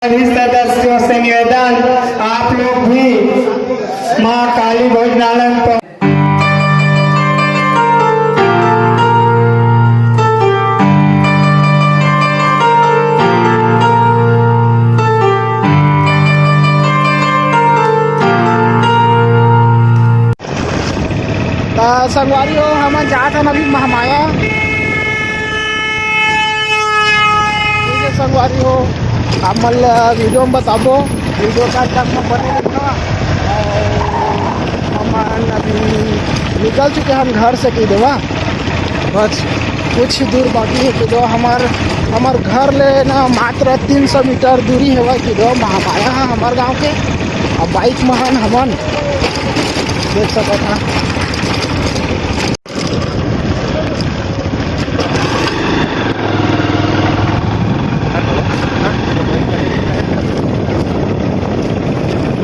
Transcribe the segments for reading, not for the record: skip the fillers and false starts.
सभी सदस्यों से निवेदन, आप लोग भी मां काली भोजनालय पर संगवारी हो हम जात हन अभी महामाया। ठीक है संगवारी हो, आप मन वीडियो में बताबो वीडियो का तक में बने रहना। और हम अभी निकल चुके हम घर से कि देवा, बस कुछ दूर बाकी है कि दो हमार घर ले ना मात्र 300 मीटर दूरी है कि दो महामाया है हमारे गांव के। अब बाइक में हमन देख सकते हैं।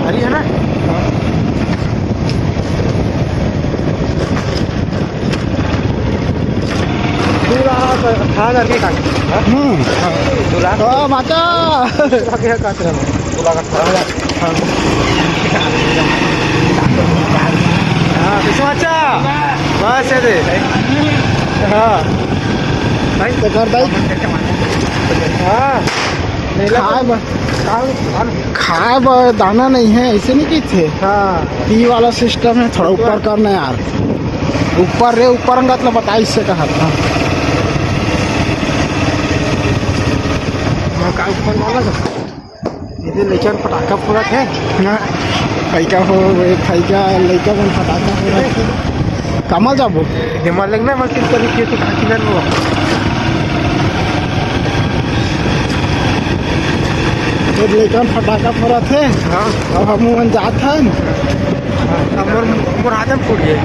है ना माता बस खाए दाना नहीं है ऐसे नहीं की थे। हाँ टी वाला सिस्टम है, थोड़ा ऊपर करना यार, ऊपर रे ऊपर मतलब बता इससे कहा था ऊपर वाला इधर लेकर पटाखा फोड़ा थे ना फैका हो फैका लड़का बन पटाखा फोड़ा थे। कमल जाबो दिमाग लगना मत किस तरीके से खाकी ना वो लेकिन फटाका फोड़ा थे। हाँ अब हम जात हैं मोर आदम फूट गए।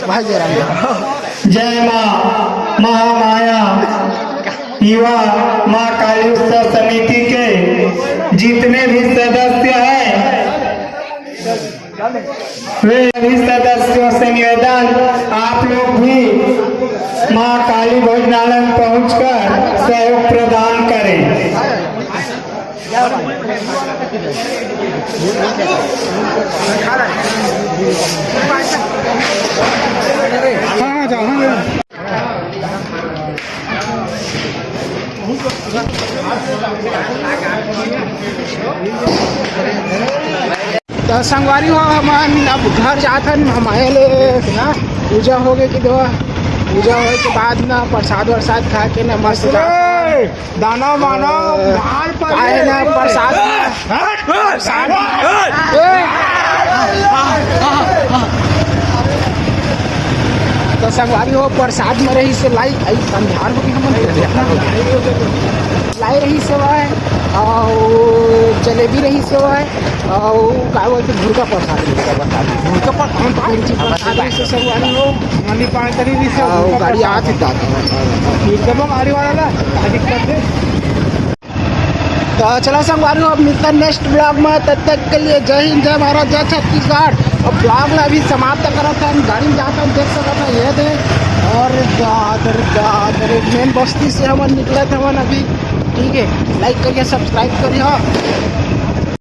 भाई जयराम। जय माँ महामाया युवा माँ काली उत्सव समिति के जितने भी सदस्य हैं वे सभी सदस्यों से निवेदन आप लोग भी माँ काली भोजनालय में पहुंचकर सहयोग प्रदान करें। हाँ जाओ तो संगवारी हो हम अब घर जाथन हम आए ना पूजा हो गई कि दवा पूजा होने के बाद ना प्रसाद वरसाद खा के ना मस्त दाना माना आए ना प्रसाद तो संगवारी हो प्रसाद में रही से लाई आई अंधार हो गई हम लाई रही सेवा है और जलेबी रही सेवा है और का बोलते भूरका प्रसाद भूरका प्रसाद से संगवारी हो मनी पानी तरी भी से और गाड़ी आती एकदम आरी वाला दिक्कत है। तो चलो संगवारी हो अब मिलता है नेक्स्ट ब्लॉग में, तब तक के लिए जय हिंद जय भारत जय छत्तीसगढ़। और ब्लॉग में अभी समाप्त करा था हम गाड़ी में जाकर देख सकता था ये थे और दादर मेन बस्ती से हम निकले थे अभी। ठीक है, लाइक करिए सब्सक्राइब करिए।